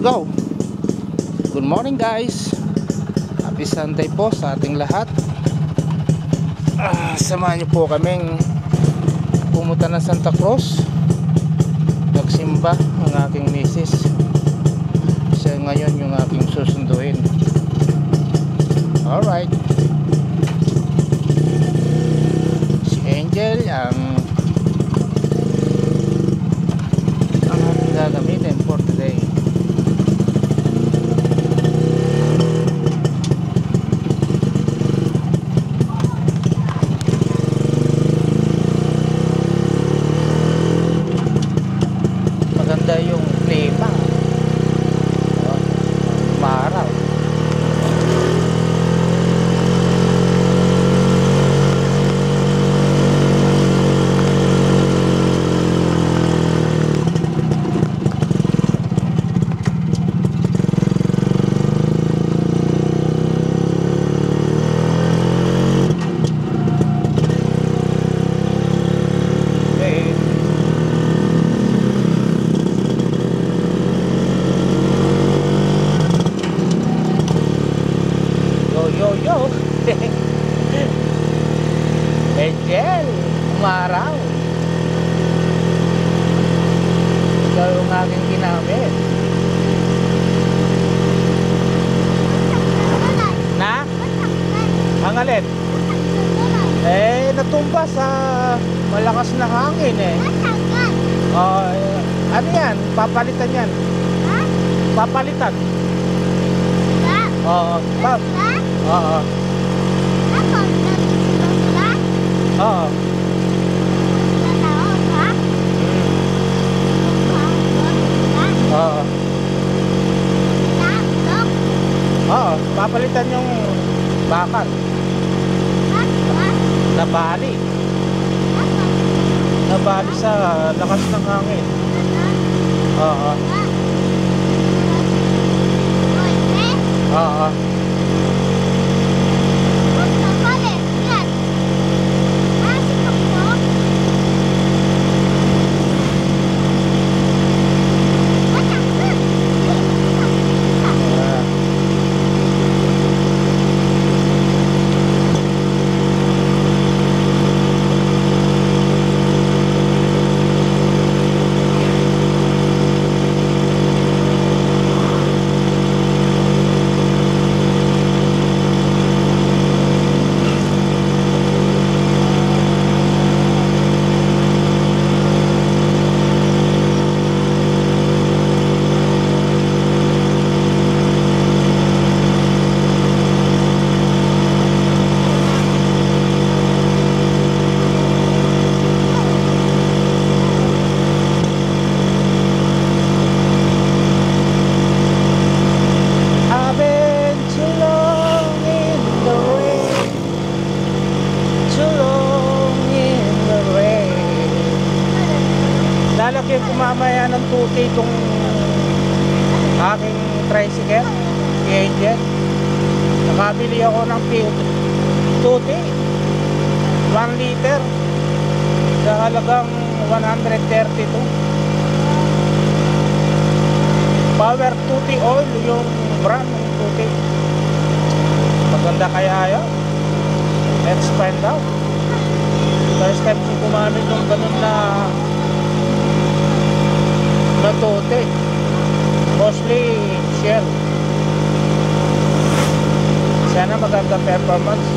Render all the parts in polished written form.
go. Good morning guys. Happy Sunday po sa ating lahat. Samahan niyo po kaming pumunta ng Santa Cruz. Nagsimba ang aking misis. Siya ngayon yung aking susunduin. Alright. Si Angel ang ating gagamitin for today. Maganda yung klima. Maaraw. Yo Angel, umaraw. Ikaw yung aking ginamit. Na? Ang alin? Natumba sa malakas na hangin ano yan? Papalitan yan. Papalitan. Oo. Oo. Oo. Oo. Oo, papalitan yung bakal. Nabali. Nabali sa lakas ng hangin. Oo. Oo. Lalaki kumamaya ng tuti itong aking tricycle, si Angel. Nakabili ako ng tuti 1 liter sa halagang 132. Power Tuti Oil yung brand ng tuti. Maganda kaya yun? Let's find out. First time kong kumamit ng ganun na tuti. Mostly Shell. Sana maganda performance.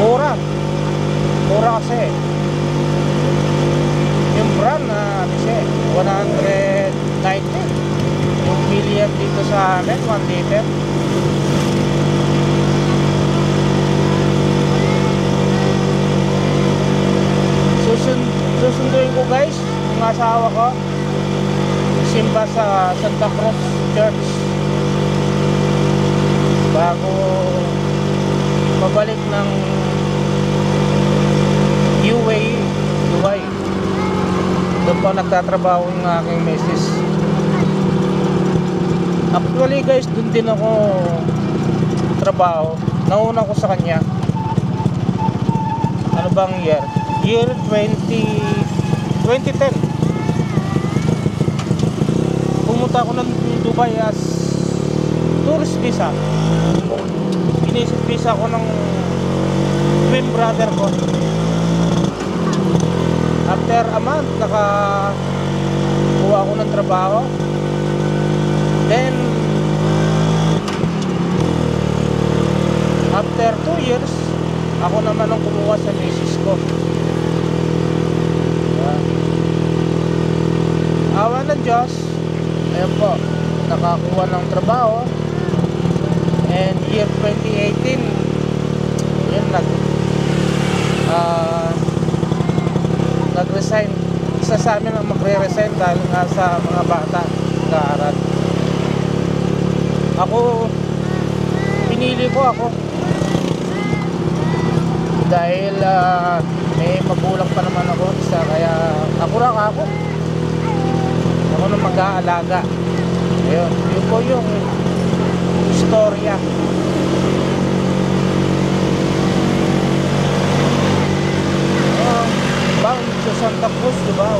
Mura kasi yung brand na kasi 190 yung million dito sa amin 1 liter. Susunduin ko guys yung asawa ko simba sa Santa Cruz Church bago pabalik ng UAE, Dubai. Doon pa nagtatrabaho ng aking misis. Actually guys, doon din ako trabaho. Nauna ko sa kanya. Ano bang year? Year 2010. Pumunta ako ng Dubai as tourist visa. Inisip visa ko ng twin brother ko. After a month, nakakuha ako ng trabaho. Then, after 2 years, ako naman ang kumuha sa misis ko. Awa ng Diyos, ayan po, nakakuha ng trabaho. And year 2018, yun, nag-resign. Isa sa amin ang magre-resign dahil nga sa mga bata nag-aaral. Pinili ko ako dahil may magulang pa naman ako isa, kaya ako na mag-aalaga. Ayun, yun po yung istorya. Bound sa Santa Cruz, Lubao,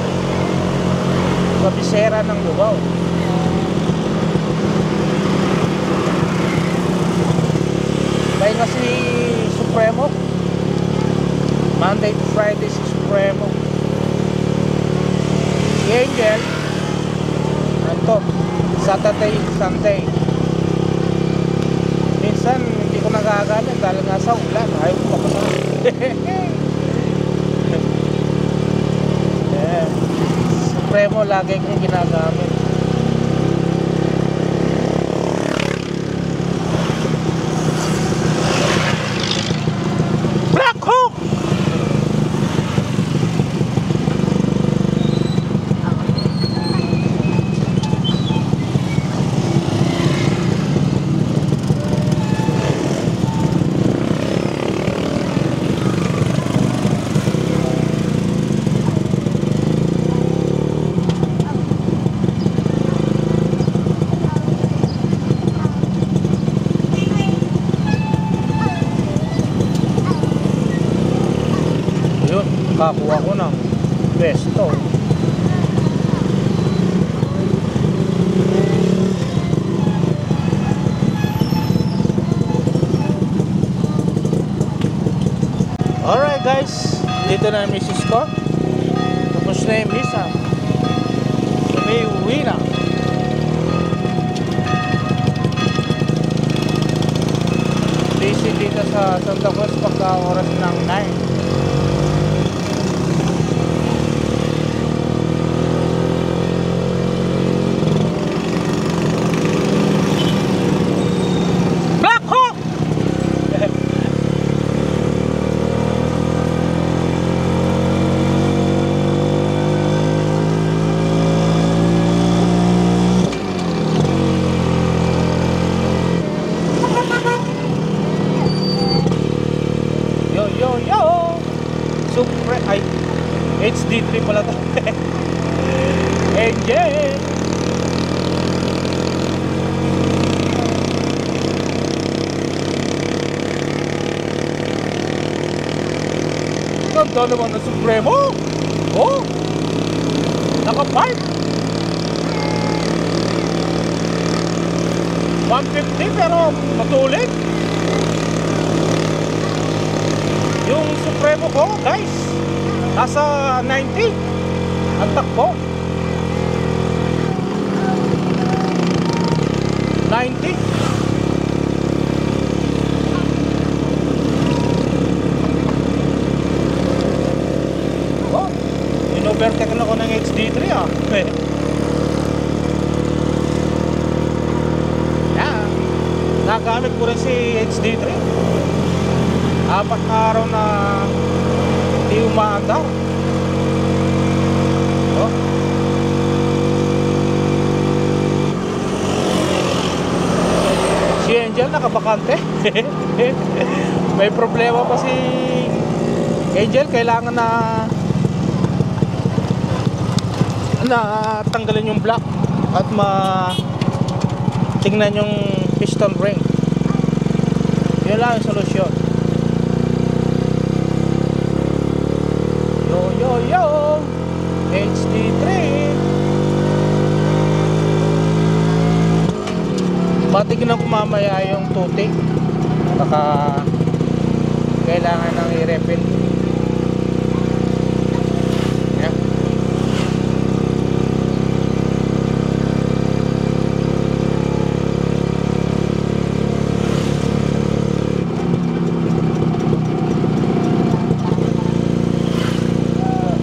kabisera ng Lubao. Kaya nga si Supremo, Monday to Friday si Supremo. Si Angel, ano, Saturday, Sunday. Minsan hindi ko nagagamit dahil nga sa ulan, ayaw ko pa. Yeah. Supremo lagi kong ginagamit. Black Hawk! Kakuha ko ng pesto. Alright guys, dito na ang misis ko. Tapos na yung misa. So may uwi na. Busy dito sa Santa Cruz pagka oras ng 9. Ay, HD3 pala to. Angel. Ganda naman ng Supremo. Oh, naka-park 150 pero matulit. Yung Supremo ko guys, nasa 90 ang takbo. 90. Oh, in-overtake na ko ng HD3 ah. Yeah, nagamit ko rin si HD3. 4 na araw na hindi umaandar. Oh. Si Angel nakabakante. May problema pa si Angel, kailangan na tanggalin yung block at tingnan yung piston ring. Yun lang yung solusyon. Yo, HD3. Patignan ko mamaya yung tuti. Baka kailangan ng i-refill. Yan.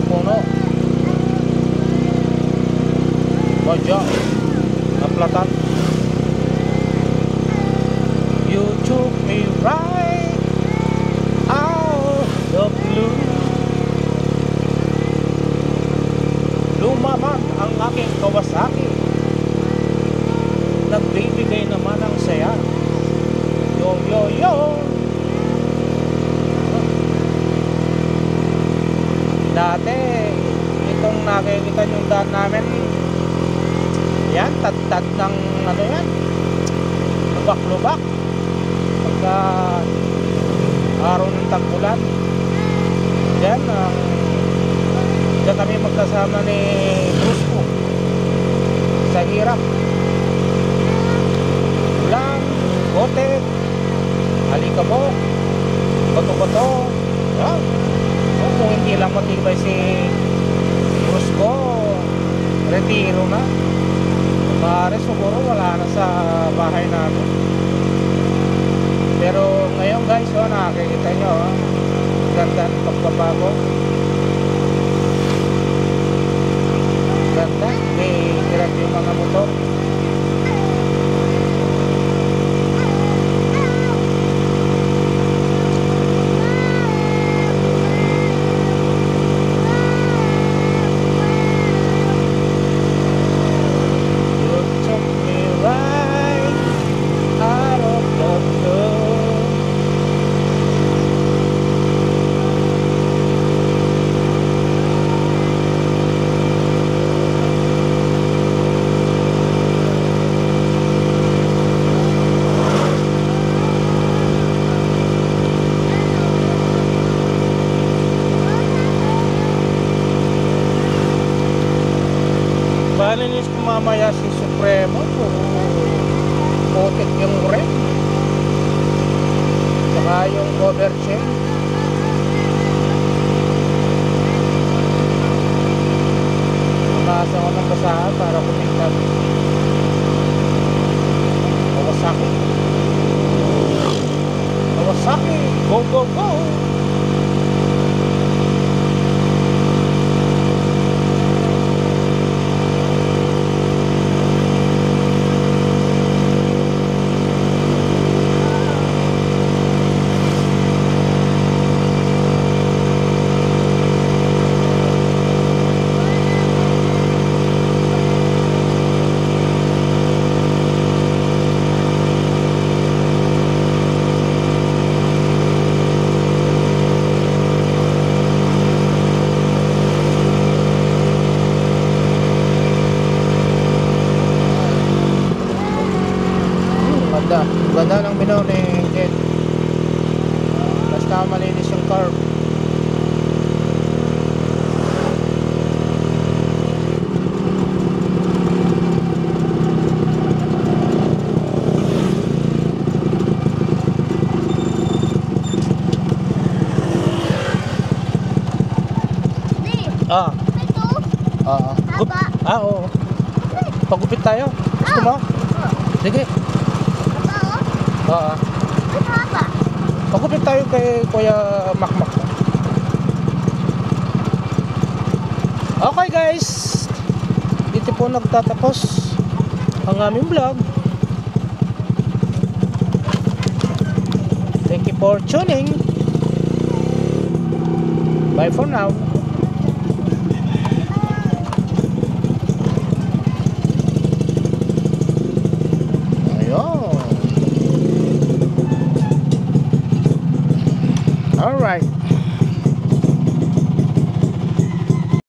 Puno. Badya. Naplatan. You took me right out of blue. Lumaman ang aking Kawasaki. Nagbibigay naman ang saya. Yo yo yo. Dati itong nakikita yung daan namin, yan, tad-tad ng ano yan, lubak-lubak pagka araw ng tag-ulan. Yan, dyan kami magkasama ni Brusco sa hirap. Ulan, bote, alikabok, bato-bato. Yan. Kung hindi lang matibay si Brusco, retiro na. Pare, siguro wala na sa bahay namin. Pero ngayon guys, nakikita nyo, ganda ng pagbabago. Ganda, may hirap yung mga motor. Balinis ko mamaya si Supremo, putik yung red, saka yung cover chain. Mabasa ko ng basahan para kumingkat. Kawasaki, Kawasaki, go go go. Ganda ng binaw ni Jet. Basta malinis yung curve. Ah. Ito? Oo. Pagupit tayo. Gusto mo? Sige. Oo. Pagupit tayo kay Kuya Makmak. Okay guys, dito po nagtatapos ang aming vlog. Thank you for tuning. Bye for now.